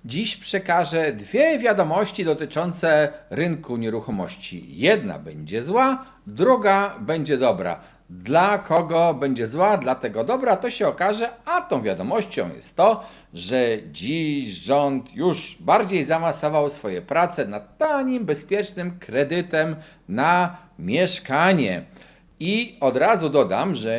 Dziś przekażę dwie wiadomości dotyczące rynku nieruchomości. Jedna będzie zła, druga będzie dobra. Dla kogo będzie zła, dla tego dobra, to się okaże, a tą wiadomością jest to, że dziś rząd już bardziej zaawansował swoje prace nad tanim, bezpiecznym kredytem na mieszkanie. I od razu dodam, że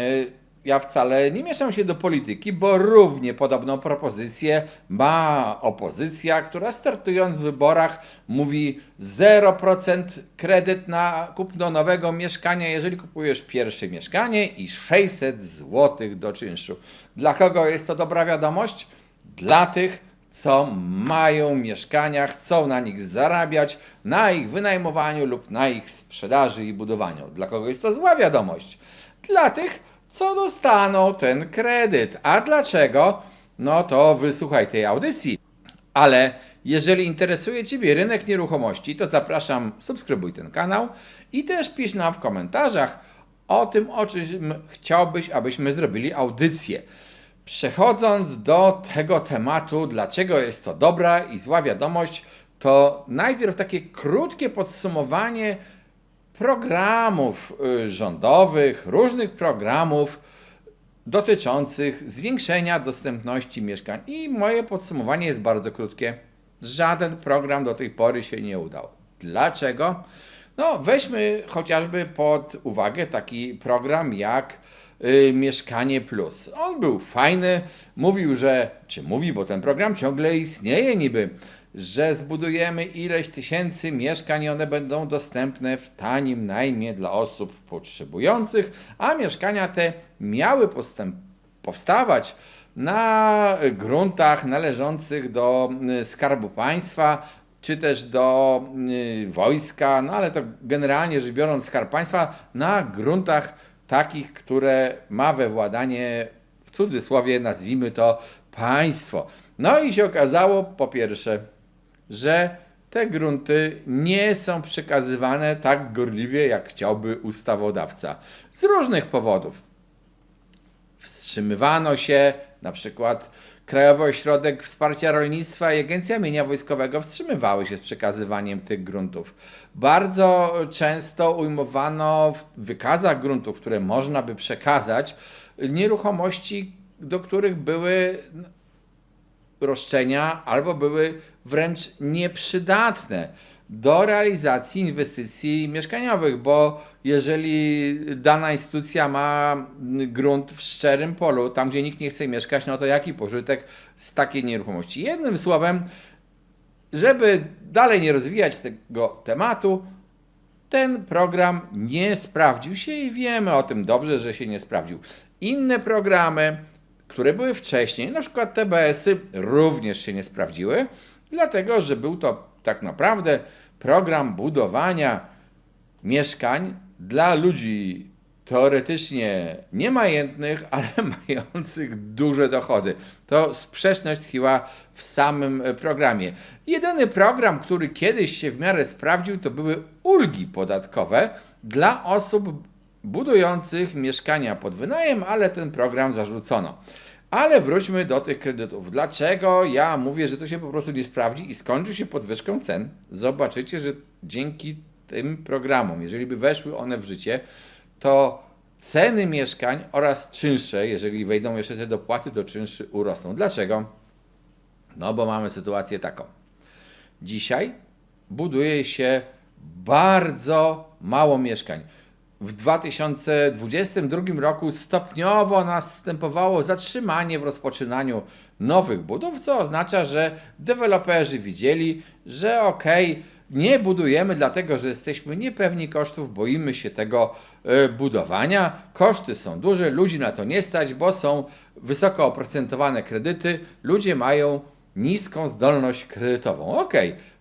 ja wcale nie mieszam się do polityki, bo równie podobną propozycję ma opozycja, która startując w wyborach mówi 0% kredyt na kupno nowego mieszkania, jeżeli kupujesz pierwsze mieszkanie i 600 zł do czynszu. Dla kogo jest to dobra wiadomość? Dla tych, co mają mieszkania, chcą na nich zarabiać, na ich wynajmowaniu lub na ich sprzedaży i budowaniu. Dla kogo jest to zła wiadomość? Dla tych, co dostaną ten kredyt. A dlaczego? No to wysłuchaj tej audycji. Ale jeżeli interesuje Ciebie rynek nieruchomości, to zapraszam, subskrybuj ten kanał i też pisz nam w komentarzach o tym, o czym chciałbyś, abyśmy zrobili audycję. Przechodząc do tego tematu, dlaczego jest to dobra i zła wiadomość, to najpierw takie krótkie podsumowanie programów rządowych, różnych programów dotyczących zwiększenia dostępności mieszkań. I moje podsumowanie jest bardzo krótkie. Żaden program do tej pory się nie udał. Dlaczego? No, weźmy chociażby pod uwagę taki program jak Mieszkanie Plus. On był fajny, mówił, bo ten program ciągle istnieje niby, że zbudujemy ileś tysięcy mieszkań i one będą dostępne w tanim najmie dla osób potrzebujących, a mieszkania te miały powstawać na gruntach należących do Skarbu Państwa, czy też do wojska, no ale to generalnie rzecz biorąc Skarb Państwa, na gruntach takich, które ma we władanie, w cudzysłowie nazwijmy to, państwo. No i się okazało, po pierwsze, że te grunty nie są przekazywane tak gorliwie, jak chciałby ustawodawca. Z różnych powodów. Wstrzymywano się, na przykład Krajowy Ośrodek Wsparcia Rolnictwa i Agencja Mienia Wojskowego wstrzymywały się z przekazywaniem tych gruntów. Bardzo często ujmowano w wykazach gruntów, które można by przekazać, nieruchomości, do których były roszczenia albo były wręcz nieprzydatne do realizacji inwestycji mieszkaniowych, bo jeżeli dana instytucja ma grunt w szczerym polu, tam gdzie nikt nie chce mieszkać, no to jaki pożytek z takiej nieruchomości? Jednym słowem, żeby dalej nie rozwijać tego tematu, ten program nie sprawdził się i wiemy o tym dobrze, że się nie sprawdził. Inne programy, które były wcześniej, na przykład TBS-y, również się nie sprawdziły, dlatego że był to tak naprawdę program budowania mieszkań dla ludzi teoretycznie niemajętnych, ale mających duże dochody. To sprzeczność tkwiła w samym programie. Jedyny program, który kiedyś się w miarę sprawdził, to były ulgi podatkowe dla osób budujących mieszkania pod wynajem, ale ten program zarzucono. Ale wróćmy do tych kredytów. Dlaczego ja mówię, że to się po prostu nie sprawdzi i skończy się podwyżką cen? Zobaczycie, że dzięki tym programom, jeżeli by weszły one w życie, to ceny mieszkań oraz czynsze, jeżeli wejdą jeszcze te dopłaty do czynszy, urosną. Dlaczego? No bo mamy sytuację taką. Dzisiaj buduje się bardzo mało mieszkań. W 2022 roku stopniowo następowało zatrzymanie w rozpoczynaniu nowych budów, co oznacza, że deweloperzy widzieli, że nie budujemy dlatego, że jesteśmy niepewni kosztów, boimy się tego budowania, koszty są duże, ludzi na to nie stać, bo są wysoko oprocentowane kredyty, ludzie mają niską zdolność kredytową.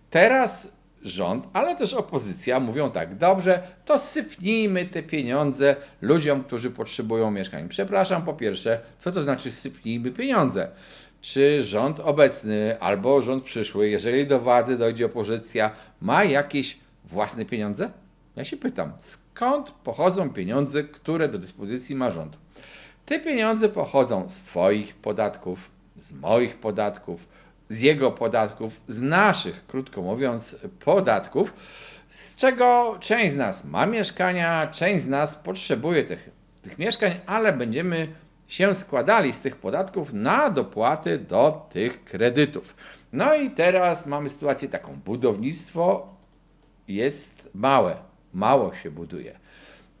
Teraz rząd, ale też opozycja mówią tak, dobrze, to sypnijmy te pieniądze ludziom, którzy potrzebują mieszkań. Przepraszam, po pierwsze, co to znaczy sypnijmy pieniądze? Czy rząd obecny albo rząd przyszły, jeżeli do władzy dojdzie opozycja, ma jakieś własne pieniądze? Ja się pytam, skąd pochodzą pieniądze, które do dyspozycji ma rząd? Te pieniądze pochodzą z Twoich podatków, z moich podatków, z jego podatków, z naszych, krótko mówiąc, podatków, z czego część z nas ma mieszkania, część z nas potrzebuje tych mieszkań, ale będziemy się składali z tych podatków na dopłaty do tych kredytów. No i teraz mamy sytuację taką. Budownictwo jest mało się buduje.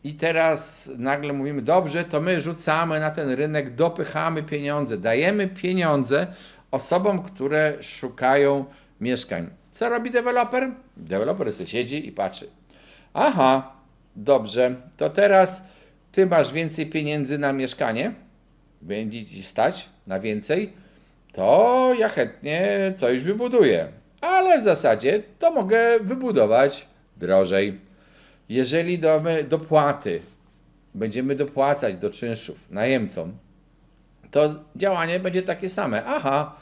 I teraz nagle mówimy, dobrze, to my rzucamy na ten rynek, dopychamy pieniądze, dajemy pieniądze osobom, które szukają mieszkań. Co robi deweloper? Deweloper sobie siedzi i patrzy. Aha, dobrze, to teraz ty masz więcej pieniędzy na mieszkanie, będzie ci stać na więcej, to ja chętnie coś wybuduję. Ale w zasadzie to mogę wybudować drożej. Jeżeli damy dopłaty, będziemy dopłacać do czynszów najemcom, to działanie będzie takie same. Aha,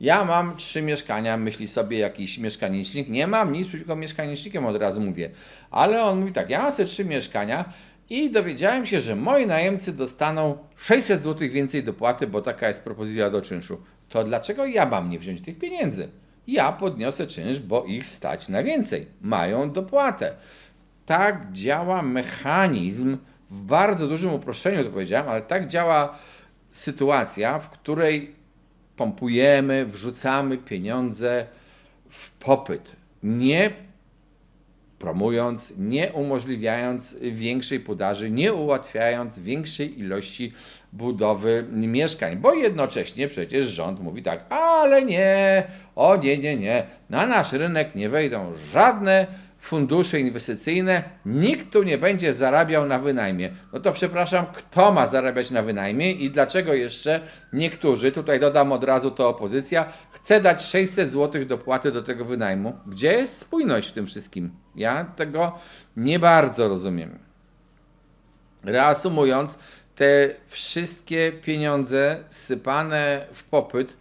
ja mam 3 mieszkania, myśli sobie jakiś mieszkanicznik, nie mam nic przeciwko mieszkanicznikiem, od razu mówię, ale on mówi tak, ja mam sobie 3 mieszkania i dowiedziałem się, że moi najemcy dostaną 600 zł więcej dopłaty, bo taka jest propozycja do czynszu. To dlaczego ja mam nie wziąć tych pieniędzy? Ja podniosę czynsz, bo ich stać na więcej. Mają dopłatę. Tak działa mechanizm, w bardzo dużym uproszczeniu to powiedziałem, ale tak działa sytuacja, w której pompujemy, wrzucamy pieniądze w popyt, nie promując, nie umożliwiając większej podaży, nie ułatwiając większej ilości budowy mieszkań, bo jednocześnie przecież rząd mówi tak, ale nie, nie, na nasz rynek nie wejdą żadne fundusze inwestycyjne, nikt tu nie będzie zarabiał na wynajmie. No to przepraszam, kto ma zarabiać na wynajmie i dlaczego jeszcze niektórzy, tutaj dodam od razu to opozycja, chce dać 600 zł dopłaty do tego wynajmu? Gdzie jest spójność w tym wszystkim? Ja tego nie bardzo rozumiem. Reasumując, te wszystkie pieniądze sypane w popyt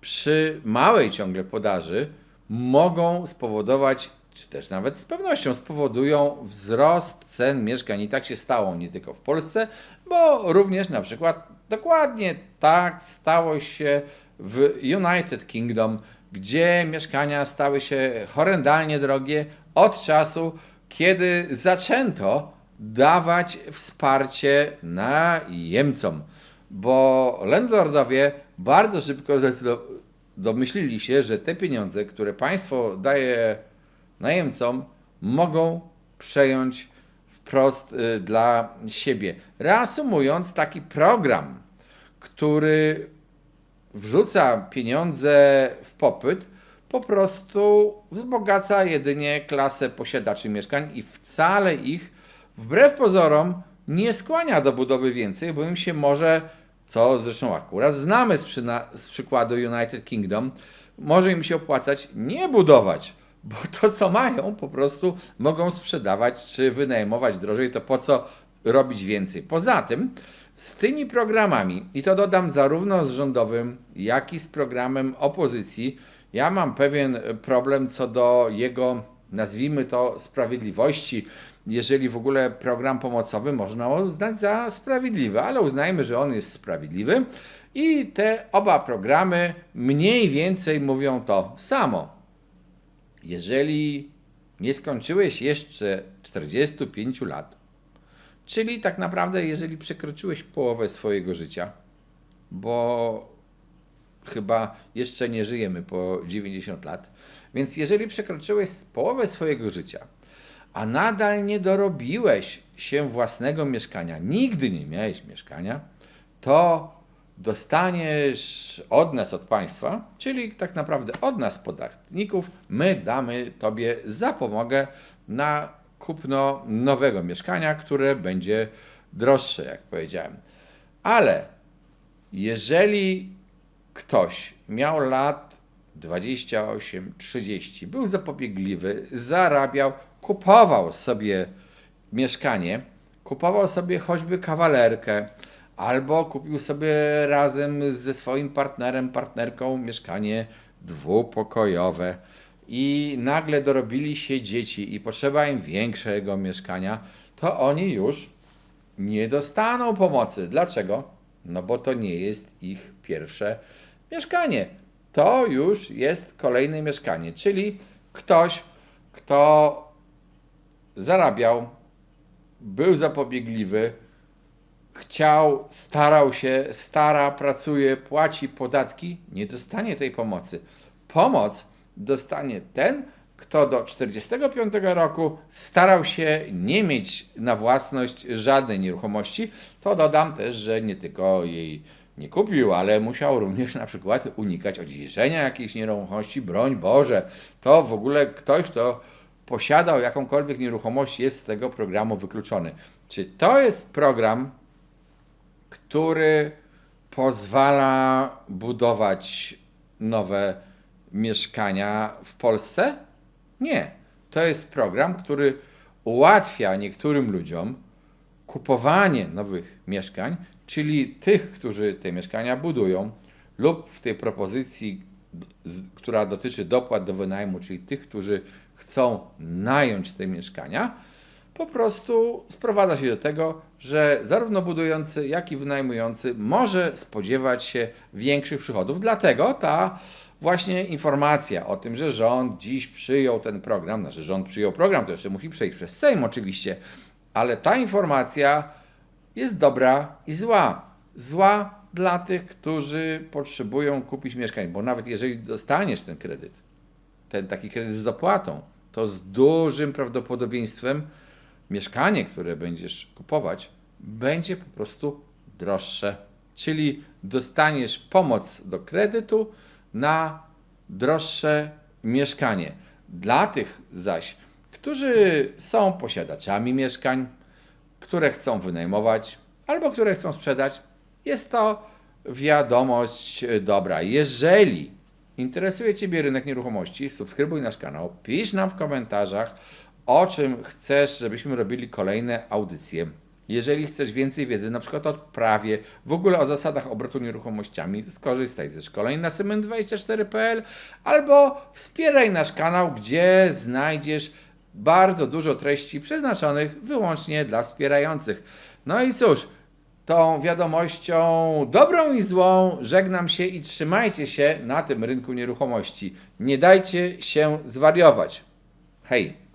przy małej ciągle podaży mogą spowodować, czy też nawet z pewnością spowodują wzrost cen mieszkań. I tak się stało nie tylko w Polsce, bo również na przykład dokładnie tak stało się w United Kingdom, gdzie mieszkania stały się horrendalnie drogie od czasu, kiedy zaczęto dawać wsparcie najemcom, bo landlordowie bardzo szybko domyślili się, że te pieniądze, które państwo daje najemcom, mogą przejąć wprost dla siebie. Reasumując, taki program, który wrzuca pieniądze w popyt, po prostu wzbogaca jedynie klasę posiadaczy mieszkań i wcale ich, wbrew pozorom, nie skłania do budowy więcej, bo im się może, co zresztą akurat znamy z przykładu United Kingdom, może im się opłacać nie budować, bo to co mają po prostu mogą sprzedawać czy wynajmować drożej, to po co robić więcej. Poza tym z tymi programami, i to dodam zarówno z rządowym, jak i z programem opozycji, ja mam pewien problem co do jego, nazwijmy to, sprawiedliwości, jeżeli w ogóle program pomocowy można uznać za sprawiedliwy, ale uznajmy, że on jest sprawiedliwy i te oba programy mniej więcej mówią to samo. Jeżeli nie skończyłeś jeszcze 45 lat, czyli tak naprawdę jeżeli przekroczyłeś połowę swojego życia, bo chyba jeszcze nie żyjemy po 90 lat, więc jeżeli przekroczyłeś połowę swojego życia, a nadal nie dorobiłeś się własnego mieszkania, nigdy nie miałeś mieszkania, to dostaniesz od nas, od państwa, czyli tak naprawdę od nas, podatników, my damy Tobie zapomogę na kupno nowego mieszkania, które będzie droższe, jak powiedziałem. Ale jeżeli ktoś miał lat 28-30, był zapobiegliwy, zarabiał, kupował sobie mieszkanie, kupował sobie choćby kawalerkę, albo kupił sobie razem ze swoim partnerem, partnerką mieszkanie dwupokojowe i nagle dorobili się dzieci i potrzeba im większego mieszkania, to oni już nie dostaną pomocy. Dlaczego? No bo to nie jest ich pierwsze mieszkanie. to już jest kolejne mieszkanie, czyli ktoś, kto zarabiał, był zapobiegliwy, chciał, starał się, pracuje, płaci podatki, nie dostanie tej pomocy. Pomoc dostanie ten, kto do 45 roku starał się nie mieć na własność żadnej nieruchomości. To dodam też, że nie tylko jej nie kupił, ale musiał również na przykład unikać odziedziczenia jakiejś nieruchomości. Broń Boże, to w ogóle ktoś, kto posiadał jakąkolwiek nieruchomość, jest z tego programu wykluczony. Czy to jest program, który pozwala budować nowe mieszkania w Polsce? Nie. To jest program, który ułatwia niektórym ludziom kupowanie nowych mieszkań, czyli tych, którzy te mieszkania budują, lub w tej propozycji, która dotyczy dopłat do wynajmu, czyli tych, którzy chcą nająć te mieszkania, po prostu sprowadza się do tego, że zarówno budujący, jak i wynajmujący może spodziewać się większych przychodów. Dlatego ta właśnie informacja o tym, że rząd dziś przyjął ten program, znaczy rząd przyjął program, to jeszcze musi przejść przez Sejm oczywiście, ale ta informacja jest dobra i zła. Zła dla tych, którzy potrzebują kupić mieszkań, bo nawet jeżeli dostaniesz ten kredyt, ten taki kredyt z dopłatą, to z dużym prawdopodobieństwem mieszkanie, które będziesz kupować, będzie po prostu droższe. Czyli dostaniesz pomoc do kredytu na droższe mieszkanie. Dla tych zaś, którzy są posiadaczami mieszkań, które chcą wynajmować albo które chcą sprzedać, jest to wiadomość dobra. Jeżeli interesuje Ciebie rynek nieruchomości, subskrybuj nasz kanał, pisz nam w komentarzach, o czym chcesz, żebyśmy robili kolejne audycje. Jeżeli chcesz więcej wiedzy, na przykład o prawie, w ogóle o zasadach obrotu nieruchomościami, skorzystaj ze szkoleń na cement24.pl albo wspieraj nasz kanał, gdzie znajdziesz bardzo dużo treści przeznaczonych wyłącznie dla wspierających. No i cóż, tą wiadomością dobrą i złą żegnam się i trzymajcie się na tym rynku nieruchomości. Nie dajcie się zwariować. Hej!